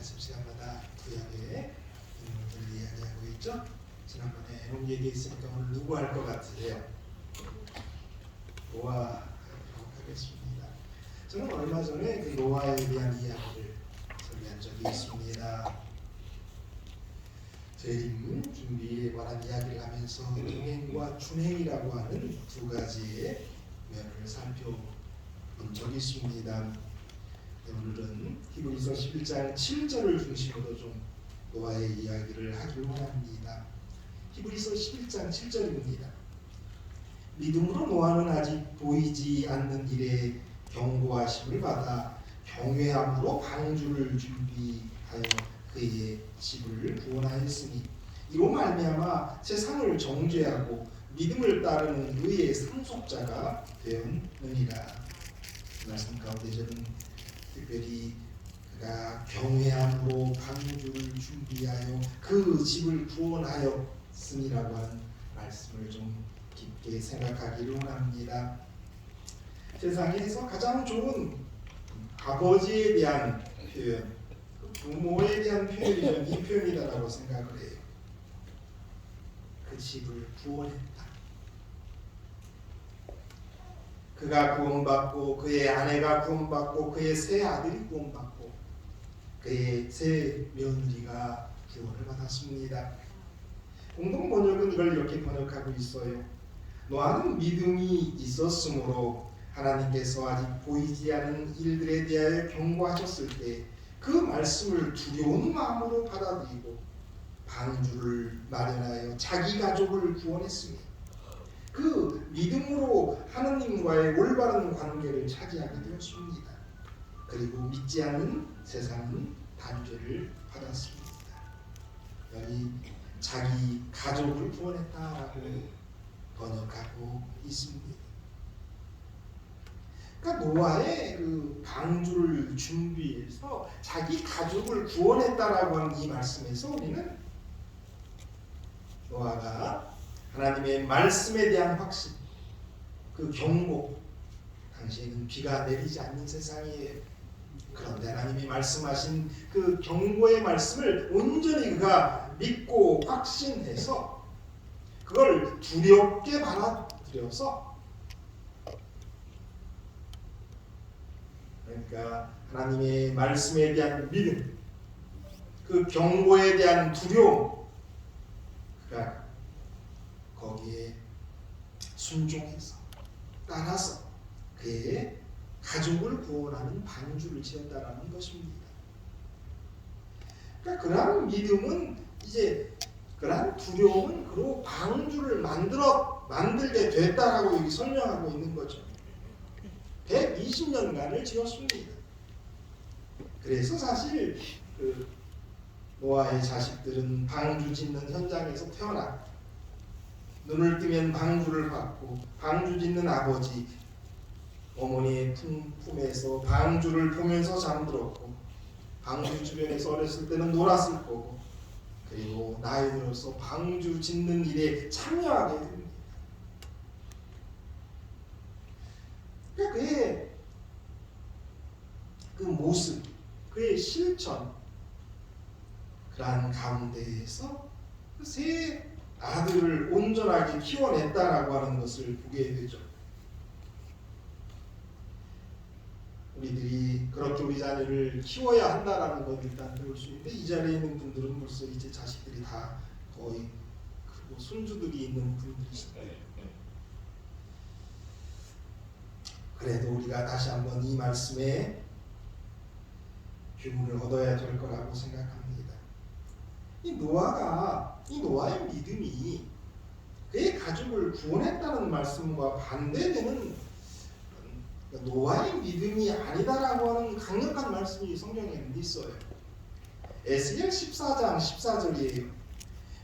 말씀 시간마다 구약의 인물들을 이야기하고 있죠. 지난번에 에녹 얘기했으니까 오늘 누구 할 것 같으세요? 노아 하도록 하겠습니다. 저는 얼마 전에 그 노아에 대한 이야기를 설명한 적이 있습니다. 재림 준비에 관한 이야기를 하면서 동행과 준행이라고 하는 두 가지의 면을 살펴본 적이 있습니다. 오늘은 히브리서 11장 7절을 중심으로 좀 노아의 이야기를 하기로 합니다. 히브리서 11장 7절입니다. 믿음으로 노아는 아직 보이지 않는 일에 경고하심을 받아 경외함으로 방주를 준비하여 그의 집을 구원하였으니 이로 말미암아 세상을 정죄하고 믿음을 따르는 의의 상속자가 되었느니라. 말씀 가운데 저는 특별히 그가 경외함으로 방주를 준비하여 그 집을 구원하였으니라고 하는 말씀을 좀 깊게 생각하기를 원합니다. 세상에서 가장 좋은 아버지에 대한 표현, 부모에 대한 표현이 저는 이 표현이다라고 생각을 해요. 그 집을 구원했다. 그가 구원받고 그의 아내가 구원받고 그의 세 아들이 구원받고 그의 세 며느리가 구원을 받았습니다. 공동 번역은 이걸 이렇게 번역하고 있어요. 노아는 믿음이 있었으므로 하나님께서 아직 보이지 않은 일들에 대하여 경고하셨을 때 그 말씀을 두려운 마음으로 받아들이고 방주를 마련하여 자기 가족을 구원했으며 그 믿음으로 하느님과의 올바른 관계를 차지하게 되었습니다. 그리고 믿지 않는 세상은 단죄를 받았습니다. 여기 자기 가족을 구원했다라고 번역하고 있습니다. 그러니까 노아의 그 방주를 준비해서 자기 가족을 구원했다라고 하는 이 말씀에서 우리는 노아가 하나님의 말씀에 대한 확신, 그 경고, 당시에는 비가 내리지 않는 세상이에요. 그런데 하나님이 말씀하신 그 경고의 말씀을 온전히 그가 믿고 확신해서 그걸 두렵게 받아들여서, 그러니까 하나님의 말씀에 대한 믿음, 그 경고에 대한 두려움, 그가 거기에 순종해서 따라서 그의 가족을 구원하는 방주를 지었다라는 것입니다. 그러니까 그러한 믿음은 이제 그러한 두려움은 그로 방주를 만들게 됐다라고 여기 설명하고 있는 거죠. 120년간을 지었습니다. 그래서 사실 그 노아의 자식들은 방주 짓는 현장에서 태어나 눈을 뜨면 방주를 받고 방주 짓는 아버지, 어머니의 품에서 방주를 보면서 잠들었고 방주 주변에서 어렸을 때는 놀았을 거고 그리고 나이 들어서 방주 짓는 일에 참여하게 됩니다. 그러니까 그의 그 모습, 그의 실천, 그러한 가운데에서 그 세 아들을 온전하게 키워냈다라고 하는 것을 보게 되죠. 우리들이 그렇게 우리 자녀를 키워야 한다라는 것 일단 배울 수 있는데 이 자리에 있는 분들은 벌써 이제 자식들이 다 거의 크고 손주들이 있는 분들이시다. 그래도 우리가 다시 한번 이 말씀에 교훈을 얻어야 될 거라고 생각합니다. 이 노아의 믿음이 그의 가족을 구원했다는 말씀과 반대되는 노아의 믿음이 아니다라고 하는 강력한 말씀이 성경에는 있어요. 에스겔 14장 14절이에요.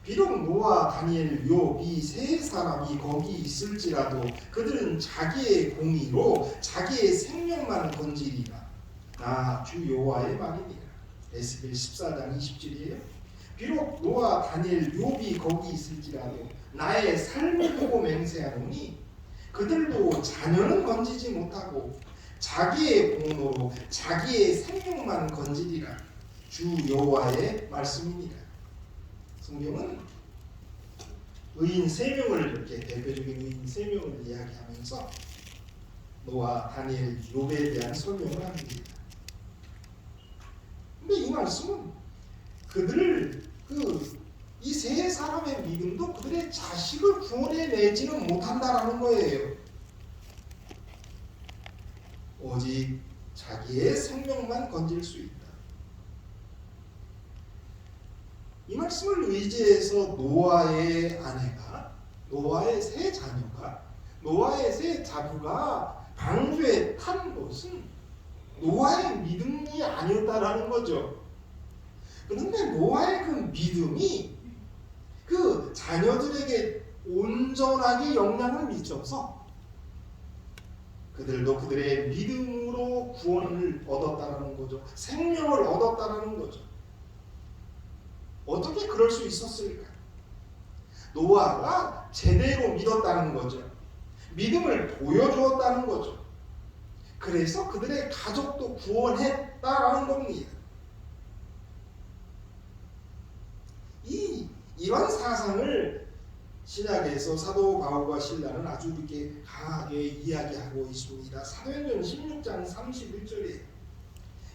비록 노아, 다니엘, 욥 이 세 사람이 거기 있을지라도 그들은 자기의 공의로 자기의 생명만 건지리라. 나 주 여호와의 말이니라. 에스겔 14장 20절이에요. 비록 노아, 다니엘, 욥이 거기 있을지라도 나의 삶을 보고 맹세하노니 그들도 자녀는 건지지 못하고 자기의 공로로 자기의 생명만 건지리라. 주 여호와의 말씀입니다. 성경은 의인 3명을 이렇게 대표적인 의인 3명을 이야기하면서 노아, 다니엘, 욥에 대한 설명을 합니다. 근데 이 말씀은 그들을 이 세 사람의 믿음도 그들의 자식을 구원해내지는 못한다라는 거예요. 오직 자기의 생명만 건질 수 있다. 이 말씀을 의지해서 노아의 아내가, 노아의 세 자녀가, 노아의 세 자부가 방주에 탄 것은 노아의 믿음이 아니었다라는 거죠. 그런데 노아의 그 믿음이 그 자녀들에게 온전하게 영향을 미쳐서 그들도 그들의 믿음으로 구원을 얻었다라는 거죠. 생명을 얻었다라는 거죠. 어떻게 그럴 수 있었을까? 노아가 제대로 믿었다는 거죠. 믿음을 보여주었다는 거죠. 그래서 그들의 가족도 구원했다라는 겁니다. 이런 사상을 신약에서 사도 바울과 신라는 아주 이렇게 강하게 이야기하고 있습니다. 사도행전 16장 31절에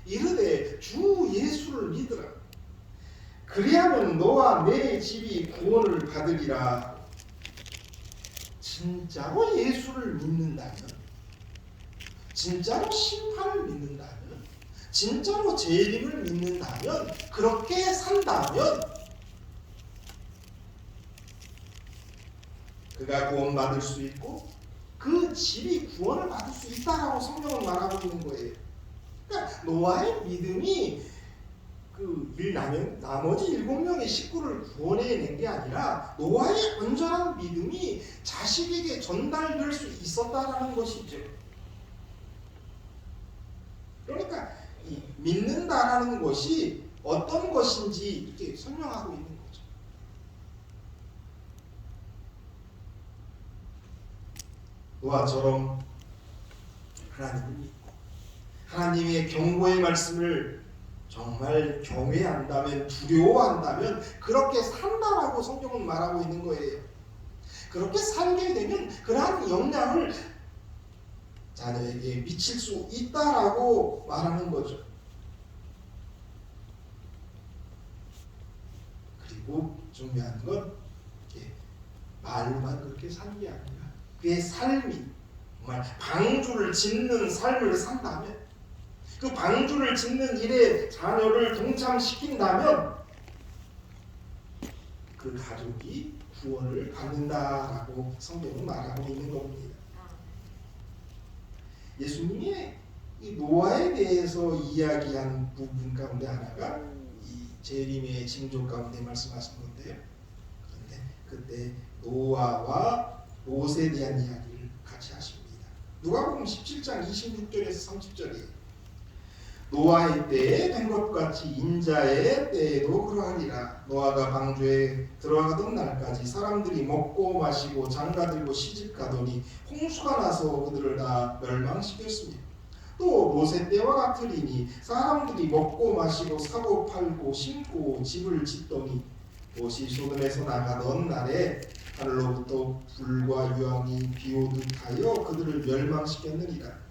이르되 주 예수를 믿으라. 그리하면 너와 내 집이 구원을 받으리라. 진짜로 예수를 믿는다면, 진짜로 심판을 믿는다면, 진짜로 재림을 믿는다면, 그렇게 산다면 그가 구원받을 수 있고 그 집이 구원을 받을 수 있다라고 성경은 말하고 있는 거예요. 그러니까 노아의 믿음이 나머지 7명의 식구를 구원해낸 게 아니라 노아의 온전한 믿음이 자식에게 전달될 수 있었다라는 것이죠. 그러니까 이 믿는다라는 것이 어떤 것인지 이렇게 설명하고 있는 거죠. 노아처럼 하나님을 믿고 하나님의 경고의 말씀을 정말 경외한다면, 두려워한다면 그렇게 산다라고 성경은 말하고 있는 거예요. 그렇게 살게 되면 그러한 영향을 자녀에게 미칠 수 있다라고 말하는 거죠. 그리고 중요한 건 이렇게 말로만 그렇게 사는 게 아니라 그의 삶이 정말 방주를 짓는 삶을 산다면, 그 방주를 짓는 일에 자녀를 동참시킨다면 그 가족이 구원을 받는다라고 성경은 말하고 있는 겁니다. 예수님이 이 노아에 대해서 이야기한 부분 가운데 하나가 이 재림의 징조 가운데 말씀하신 건데요. 그런데 그때 노아와 롯에 대한 이야기를 같이 하십니다. 누가복음 17장 26절에서 30절이에요. 노아의 때에 된 것 같이 인자의 때에도 그러하리라. 노아가 방주에 들어가던 날까지 사람들이 먹고 마시고 장가들고 시집가더니 홍수가 나서 그들을 다 멸망시켰으며 또 롯의 때와 같으리니 사람들이 먹고 마시고 사고 팔고 심고 집을 짓더니 롯이 소돔에서 나가던 날에 하늘로부터 불과 유황이 비오듯 하여 그들을 멸망시켰느니라.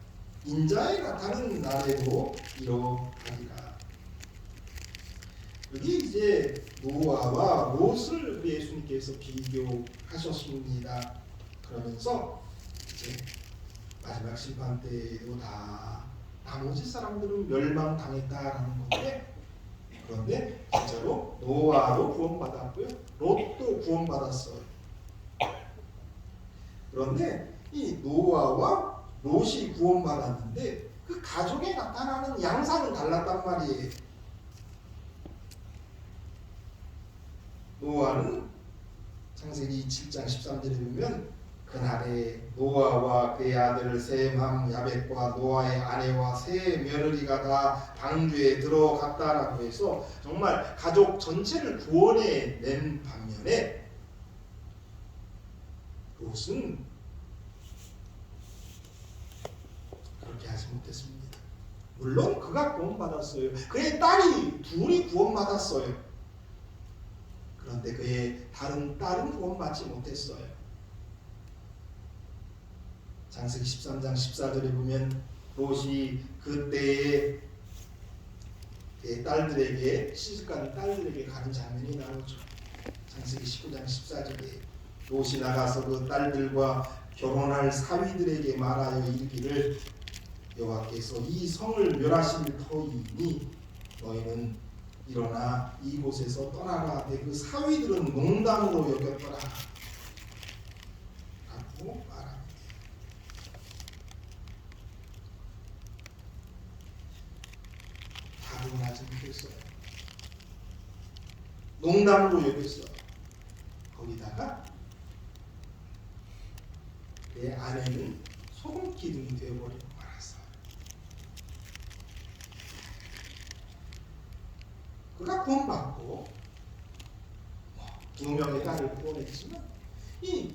인자에 나타나는 날에도 이러하리라. 여기 이제 노아와 롯을 예수님께서 비교하셨습니다. 그러면서 이제 마지막 심판 때에도 다 나머지 사람들은 멸망당했다라는 건데, 그런데 진짜로 노아도 구원받았고요, 롯도 구원받았어요. 그런데 이 노아와 롯이 구원받았는데 그 가족에 나타나는 양상은 달랐단 말이에요. 노아는 창세기 7장 13절에 보면 그날에 노아와 그의 아들 셈, 함, 야벳과 노아의 아내와 세 며느리가 다 방주에 들어갔다라고 해서 정말 가족 전체를 구원해낸 반면에 롯은 그렇게 하지 못했습니다. 물론 그가 구원받았어요. 그의 딸이 둘이 구원받았어요. 그런데 그의 다른 딸은 구원받지 못했어요. 창세기 13장 14절에 보면 롯이 그때의 딸들에게 시집간 딸들에게 가는 장면이 나오죠. 창세기 19장 14절에 롯이 나가서 그 딸들과 결혼할 사위들에게 말하여 이르기를 여호와께서 이 성을 멸하실 터이니 너희는 일어나 이곳에서 떠나라. 그 사위들은 농담으로 여겼더라 라고 말합니다. 다분하지 못했어요. 농담으로 여겼어요. 거기다가 내 아내는 소금 기둥이 되어버리고 말았어요. 그가 구원받고 두 명의 딸을 구원했지만 이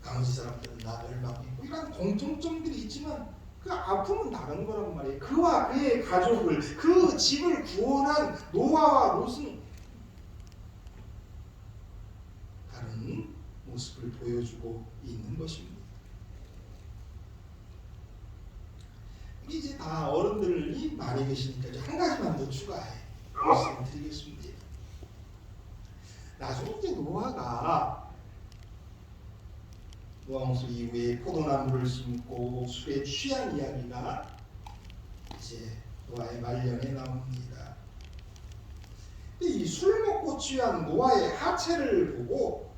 나머지 사람들은 나 멸망했고 이런 공통점들이 있지만 그 아픔은 다른 거란 말이에요. 그와 그의 가족을 그 집을 구원한 노아와 롯은 다른 모습을 보여주고 있는 것입니다. 이제 다 어른들이 많이 계시니까 한 가지만 더 추가해 말씀드리겠습니다. 나중에 이제 노아가 노아홍수 이후에 포도나무를 심고 술에 취한 이야기가 이제 노아의 말년에 나옵니다. 이 술 먹고 취한 노아의 하체를 보고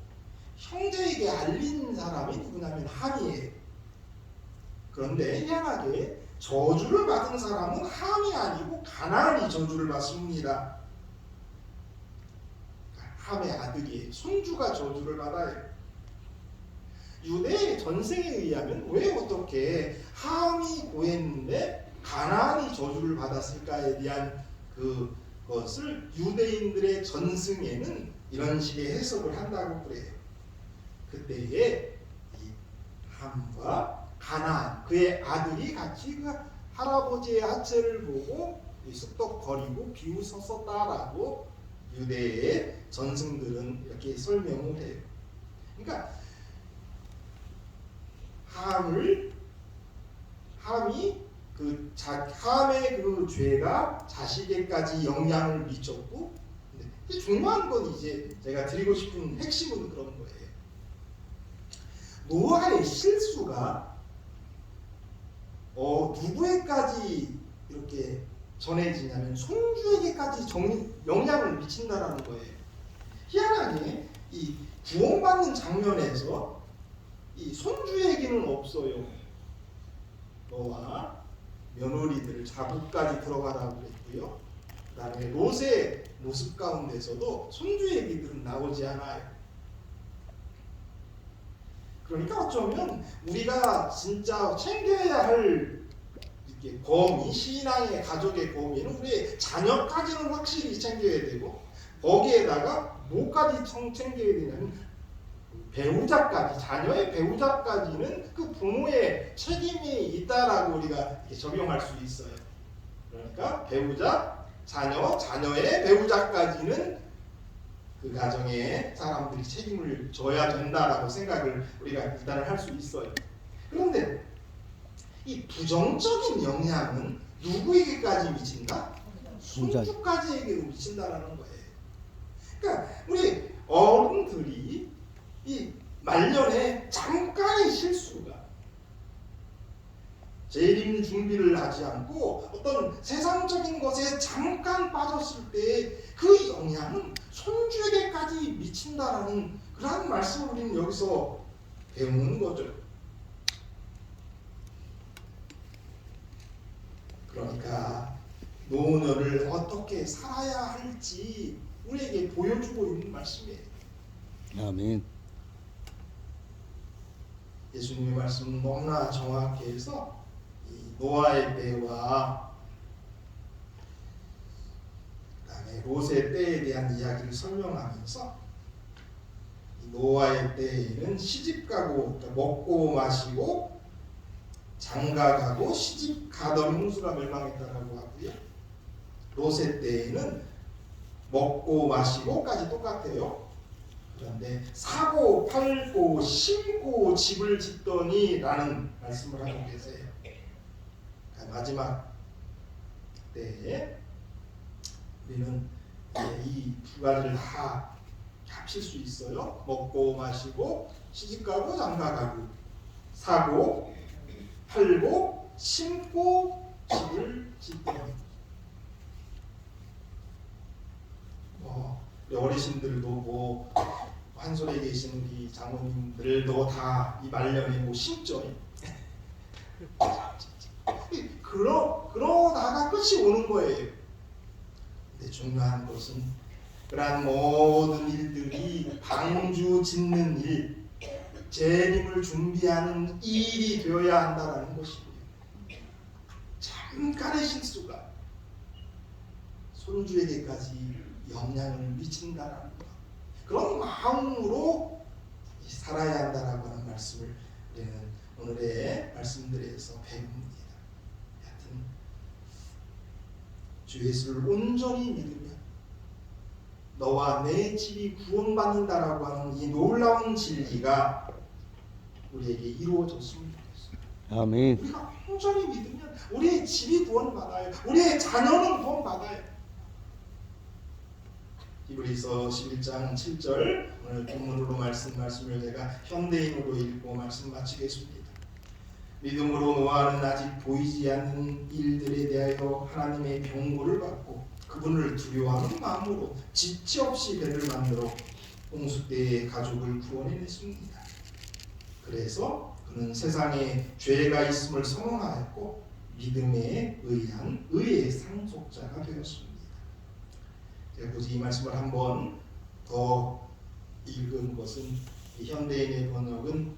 형제에게 알린 사람이 누구냐면 함이에요. 그런데 희한하게 저주를 받은 사람은 함이 아니고 가나안이 저주를 받습니다. 함의 아들이에요. 손주가 저주를 받아요. 유대의 전승에 의하면 왜 어떻게 함이 고했는데 가나안이 저주를 받았을까에 대한 그것을 유대인들의 전승에는 이런 식의 해석을 한다고 그래요. 그때에 이 함과 가나안 그의 아들이 같이 그 할아버지의 하체를 보고 쑥덕거리고 비웃었었다라고 유대의 전승들은 이렇게 설명을 해요. 그러니까 함이 함의 그 죄가 자식에까지 영향을 미쳤고, 근데 중요한 건 이제 제가 드리고 싶은 핵심은 그런 거예요. 노아의 실수가 누구에까지 이렇게 전해지냐면 손주에게까지 영향을 미친다라는 거예요. 희한하게 이 구원받는 장면에서 이 손주에게는 없어요. 노아 며느리들 자국까지 들어가라고 그랬고요. 그 다음에 롯의 모습 가운데서도 손주 얘기들은 나오지 않아요. 그러니까 어쩌면 우리가 진짜 챙겨야 할 이렇게 범위, 신앙의 가족의 범위는 우리의 자녀까지는 확실히 챙겨야 되고 거기에다가 뭐까지 챙겨야 되냐면 배우자까지, 자녀의 배우자까지는 그 부모의 책임이 있다라고 우리가 적용할 수 있어요. 그러니까 배우자, 자녀의 배우자까지는 그 가정의 사람들이 책임을 져야 된다라고 생각을 우리가 일단은 할 수 있어요. 그런데 이 부정적인 영향은 누구에게까지 미친다? 손주까지에게 미친다라는 거예요. 그러니까 우리 어른들이 이 말년에 잠깐의 실수가 재림 준비를 하지 않고 어떤 세상적인 것에 잠깐 빠졌을 때 그 영향은 손주에게까지 미친다라는 그런 말씀을 우리는 여기서 배우는 거죠. 그러니까 노년을 어떻게 살아야 할지 우리에게 보여주고 있는 말씀이에요. 아멘. 예수님의 말씀은 너무나 정확히 해서 이 노아의 때와 그다음에 롯의 때에 대한 이야기를 설명하면서 이 노아의 때에는 시집가고 먹고 마시고 장가가고 시집가던 홍수가 멸망했다라고 하고요. 롯의 때에는 먹고 마시고까지 똑같아요. 그런데 사고 팔고 심고 집을 짓더니 라는 말씀을 하고 계세요. 그러니까 마지막 때에 우리는 이 두 가지를 다 합칠 수 있어요. 먹고 마시고 시집가고 장가가고 사고 팔고 심고 집을 짓더니 우리 어르신들도 한솔에 계신 우리 장모님들도 다 이 말년에 심죠. 그러다가 끝이 오는 거예요. 근데 중요한 것은 그러한 모든 일들이 방주 짓는 일, 재림을 준비하는 일이 되어야 한다는 것이고요. 잠깐의 실수가 손주에게까지 영향을 미친다는 것, 그런 마음으로 살아야 한다라고 하는 말씀을 우리는 오늘의 말씀들에서 배웁니다. 하여튼 주 예수를 온전히 믿으면 너와 내 집이 구원받는다라고 하는 이 놀라운 진리가 우리에게 이루어졌으면 좋겠어요. 아멘. 우리가 온전히 믿으면 우리의 집이 구원받아요. 우리의 자녀는 구원받아요. 히브리서 11장 7절 오늘 본문으로 말씀을 제가 현대인으로 읽고 말씀 마치겠습니다. 믿음으로 노아는 아직 보이지 않는 일들에 대하여 하나님의 경고를 받고 그분을 두려워하는 마음으로 지체 없이 배를 만들어 홍수 때의 가족을 구원해냈습니다. 그래서 그는 세상에 죄가 있음을 선언하였고 믿음에 의한 의의 상속자가 되었습니다. 제가 굳이 이 말씀을 한 번 더 읽은 것은 이 현대인의 번역은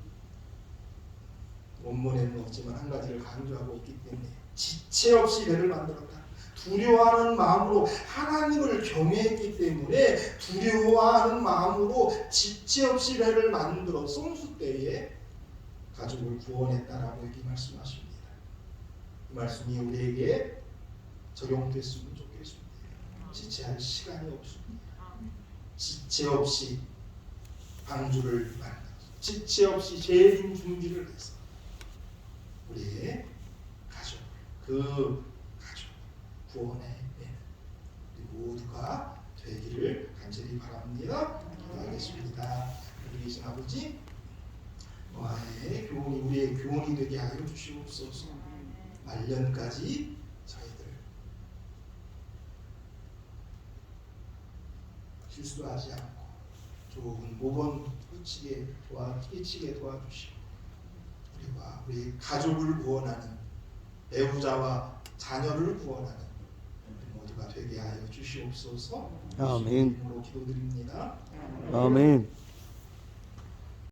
원문에는 없지만 한 가지를 강조하고 있기 때문에 지체 없이 배를 만들었다. 두려워하는 마음으로 하나님을 경외했기 때문에 두려워하는 마음으로 지체 없이 배를 만들어 홍수 때에 가족을 구원했다라고 이렇게 말씀하십니다. 이 말씀이 우리에게 적용됐으면 좋겠습니다. 지체할 시간이 없습니다. 지체 없이 방주를 만들어 지체 없이 재림 준비를 해서 우리의 가족, 그 가족 구원해내는 우리 모두가 되기를 간절히 바랍니다. 기도하겠습니다. 우리 계신 아버지, 노아의 교훈이 우리의 교훈이 되게 하여 주시옵소서. 말년까지 저희들 실수하지 않고 좋은 모범 끼치게 도와주시고 우리와 우리 가족을 구원하는 배우자와 자녀를 구원하는 모두가 되게 하여 주시옵소서. 아멘. 이름으로 기도드립니다. 아멘.